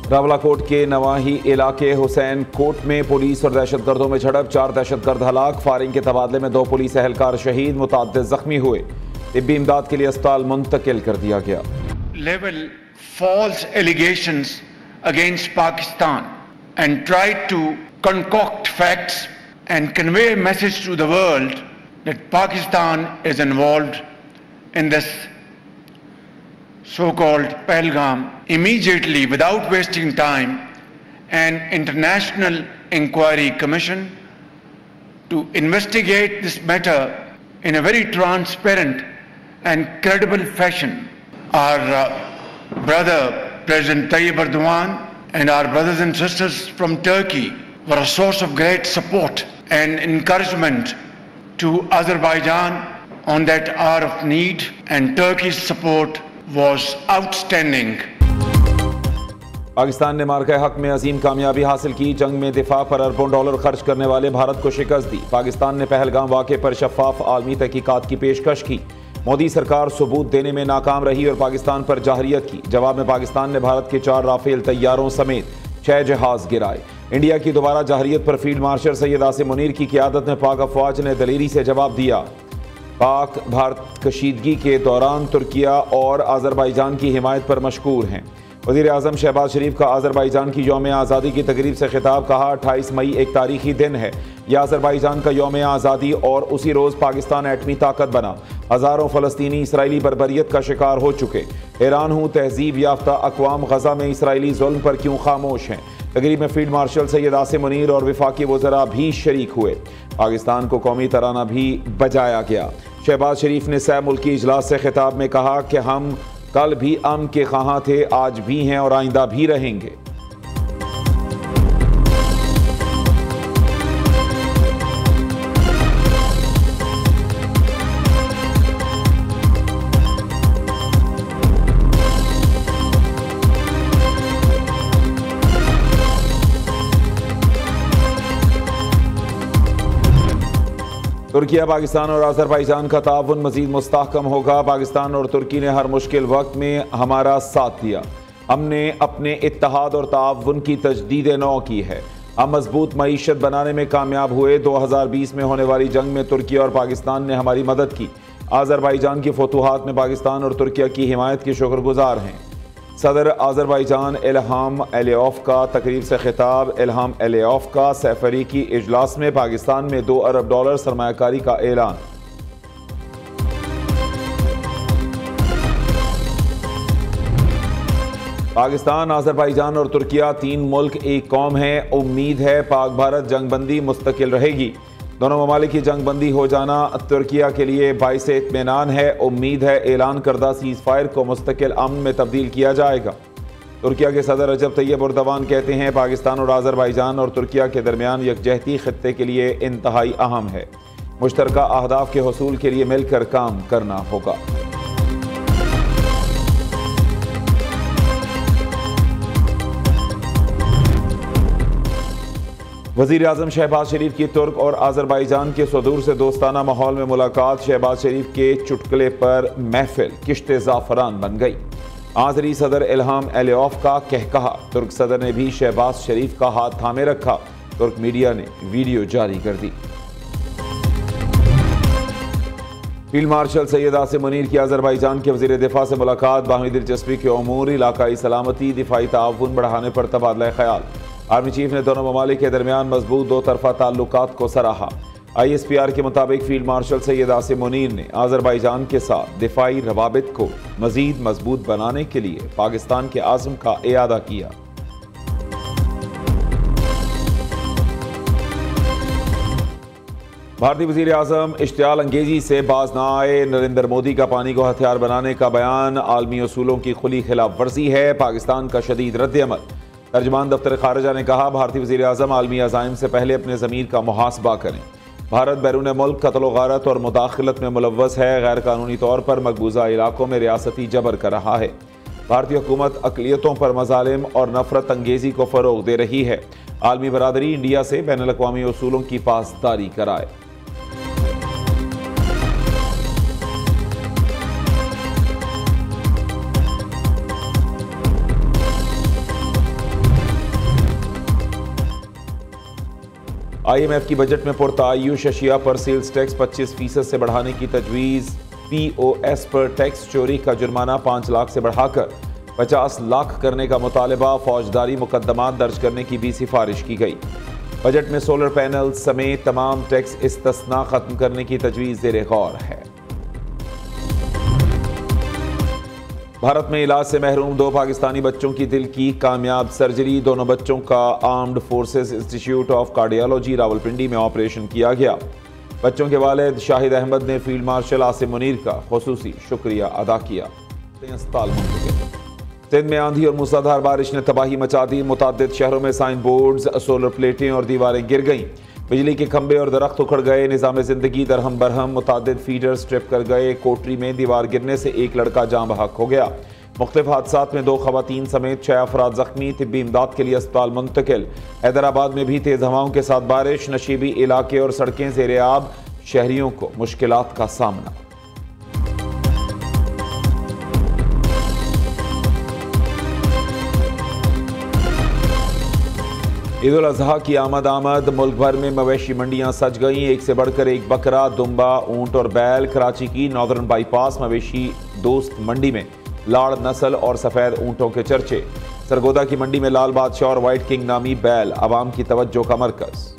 रावलाकोट के नवाही इलाके हुसैन कोट में पुलिस और दहशतगर्दों में झड़प, 4 दहशतगर्द हलाक। फायरिंग के तबादले में 2 पुलिस एहलकार शहीद, मुतअद्दिद जख्मी हुए। तिब्बी इमदाद के लिए अस्पताल मुंतकिल कर दिया गया। Level false allegations against Pakistan and tried to concoct facts and convey a message to the world that Pakistan is involved in this so-called Pahalgam. Immediately, without wasting time, an international inquiry commission to investigate this matter in a very transparent and credible fashion. Our brother President Tayyip Erdogan and our brothers and sisters from Turkey were a source of great support and encouragement to Azerbaijan on that hour of need, and Turkey's support was outstanding. Pakistan ने मार्का हक में अजीम कामयाबी हासिल की। जंग में दिफा पर अरबों डॉलर खर्च करने वाले भारत को शिकस्त दी। पाकिस्तान ने पहलगाम वाक़े पर शफाफ आलमी तहकीकात की पेशकश की। मोदी सरकार सबूत देने में नाकाम रही और पाकिस्तान पर जाहरियत की। जवाब में पाकिस्तान ने भारत के 4 राफेल तैयारों समेत 6 जहाज गिराए। इंडिया की दोबारा जाहरियत पर फील्ड मार्शल सैयद आसिम मुनीर की क़यादत में पाक अफवाज ने दलेरी से जवाब दिया। पाक भारत कशीदगी के दौरान तुर्किया और आज़रबाईजान की हिमायत पर मशकूर हैं। वज़ीर आज़म शहबाज शरीफ का आज़रबाईजान की यौम आज़ादी की तकरीब से खिताब, कहा 28 मई एक तारीखी दिन है। यह आज़रबाईजान का यौम आज़ादी और उसी रोज़ पाकिस्तान एटमी ताकत बना। हज़ारों फ़लस्तीनी इसराइली बर्बरियत का शिकार हो चुके। हैरान हूँ तहजीब याफ्ता अक़वाम ग़ज़ा में इसराइली ज़ुल्म पर क्यों खामोश हैं। तकरीब में फील्ड मार्शल सैयद आसिम मुनीर और वफाकी वज़रा भी शरीक हुए। पाकिस्तान को कौमी तराना भी बजाया गया। शहबाज शरीफ ने सह मुल्की इजलास से खिताब में कहा कि हम कल भी अमन के ख़्वाह थे, आज भी हैं और आइंदा भी रहेंगे। तुर्किया, पाकिस्तान और आज़रबाईजान का ताउन मज़ीद मुस्तहकम होगा। पाकिस्तान और तुर्की ने हर मुश्किल वक्त में हमारा साथ दिया। हमने अपने इत्तेहाद और ताउन की तजदीद नौ की है। हम मजबूत मईशत बनाने में कामयाब हुए। 2020 में होने वाली जंग में तुर्किया और पाकिस्तान ने हमारी मदद की। आज़रबाईजान की फतूहात में पाकिस्तान और तुर्किया की हिमायत के शुक्रगुजार हैं। सदर आज़रबाईजान इल्हाम अलियोव का तकरीब से खिताब। इल्हाम अलियोव का सैफरीकी इजलास में पाकिस्तान में $2 अरब सरमायाकारी का ऐलान। पाकिस्तान, आज़रबाईजान और तुर्किया 3 मुल्क एक कौम है। उम्मीद है पाक भारत जंगबंदी मुस्तकिल रहेगी। दोनों ममालिक की जंगबंदी हो जाना तुर्किया के लिए बाइसे इत्मीनान है। उम्मीद है ऐलान करदा सीज़ फायर को मुस्तकिल अमन में तब्दील किया जाएगा। तुर्किया के सदर रजब तैयब एर्दोगान कहते हैं पाकिस्तान और आज़रबाईजान और तुर्किया के दरमियान यकजहती खित्ते के लिए इंतहाई अहम है। मुश्तरका अहदाफ के हसूल के लिए मिलकर काम करना होगा। वज़ीर आज़म शहबाज शरीफ की तुर्क और आज़रबाईजान के सदूर से दोस्ताना माहौल में मुलाकात। शहबाज शरीफ के चुटकुले पर महफिल किश्ते ज़ाफ़रान बन गई। आज़री सदर इल्हाम अलियोव का कहकहा। तुर्क सदर ने भी शहबाज शरीफ का हाथ थामे रखा। तुर्क मीडिया ने वीडियो जारी कर दी। फील्ड मार्शल सैयद आसिम मुनीर की आज़रबाईजान के वज़ीर दिफा से मुलाकात। बाहमी दिलचस्पी के उमूर, इलाकाई सलामती, दिफाई ताउन बढ़ाने पर तबादला ख्याल। आर्मी चीफ ने दोनों ममालिक के दरमियान मजबूत 2 तरफ़ा ताल्लुकात को सराहा। ISPR के मुताबिक फील्ड मार्शल सैयद आसिम मुनीर ने आज़रबाईजान के साथ दिफाई रवाबित को मज़ीद मजबूत बनाने के लिए पाकिस्तान के आज़म का इयादा किया। भारतीय वज़ीर आज़म इश्तियाल अंगेजी से बाज ना आए। नरेंद्र मोदी का पानी को हथियार बनाने का बयान आलमी उसूलों की खुली खिलाफ वर्जी है। पाकिस्तान का शदीद रद्द-ए-अमल। तर्जमान दफ्तर खारजा ने कहा भारतीय वज़ीर आज़म आलमी अज़ाइम से पहले अपने ज़मीर का मुहासबा करें। भारत बैरून मुल्क कत्ल गारत और मुदाखलत में मुलव्वस है। गैर कानूनी तौर पर मकबूजा इलाकों में रियासती जबर कर रहा है। भारतीय हुकूमत अक़लियतों पर मज़ालिम और नफरत अंगेज़ी को फ़रोग़ दे रही है। आलमी बरादरी इंडिया से बैनुल अक़वामी उसूलों की पासदारी कराए। IMF की बजट में पुरतायुश अशिया पर सेल्स टैक्स 25% से बढ़ाने की तजवीज़। POS पर टैक्स चोरी का जुर्माना 5 लाख से बढ़ाकर 50 लाख करने का मुतालबा। फौजदारी मुकदमात दर्ज करने की भी सिफारिश की गई। बजट में सोलर पैनल समेत तमाम टैक्स इस्तिस्ना खत्म करने की तजवीज़ ज़ेरे गौर है। भारत में इलाज से महरूम 2 पाकिस्तानी बच्चों की दिल की कामयाब सर्जरी। दोनों बच्चों का armed forces institute of cardiology Rawalpindi में ऑपरेशन किया गया। बच्चों के वालिद शाहिद अहमद ने फील्ड मार्शल आसिम मुनीर का खुसूसी शुक्रिया अदा किया। सिंध में आंधी और मूसलाधार बारिश ने तबाही मचा दी। मुतादिद शहरों में साइन बोर्ड्स, सोलर प्लेटें और दीवारें गिर गईं। बिजली के खंभे और दरख्त उखड़ गए। निज़ाम ज़िंदगी दरहम बरहम। मुतादिद फीडर्स ट्रिप कर गए। कोटरी में दीवार गिरने से एक लड़का जाँ बहक हो गया। मुख्तलिफ हादसात में 2 खवातीन समेत 6 अफराद जख्मी। तिब्बी इमदाद के लिए अस्पताल मुंतकिल। हैदराबाद में भी तेज हवाओं के साथ बारिश। नशीबी इलाके और सड़कें ज़ेरे आब। शहरियों को मुश्किलात का सामना। ईद उल अजहा की आमद। मुल्क भर में मवेशी मंडियां सज गईं। एक से बढ़कर एक बकरा, दुम्बा, ऊंट और बैल। कराची की नॉर्दर्न बाईपास मवेशी दोस्त मंडी में लाड़ नस्ल और सफ़ेद ऊंटों के चर्चे। सरगोदा की मंडी में लाल बादशाह और व्हाइट किंग नामी बैल आवाम की तवज्जो का मरकज।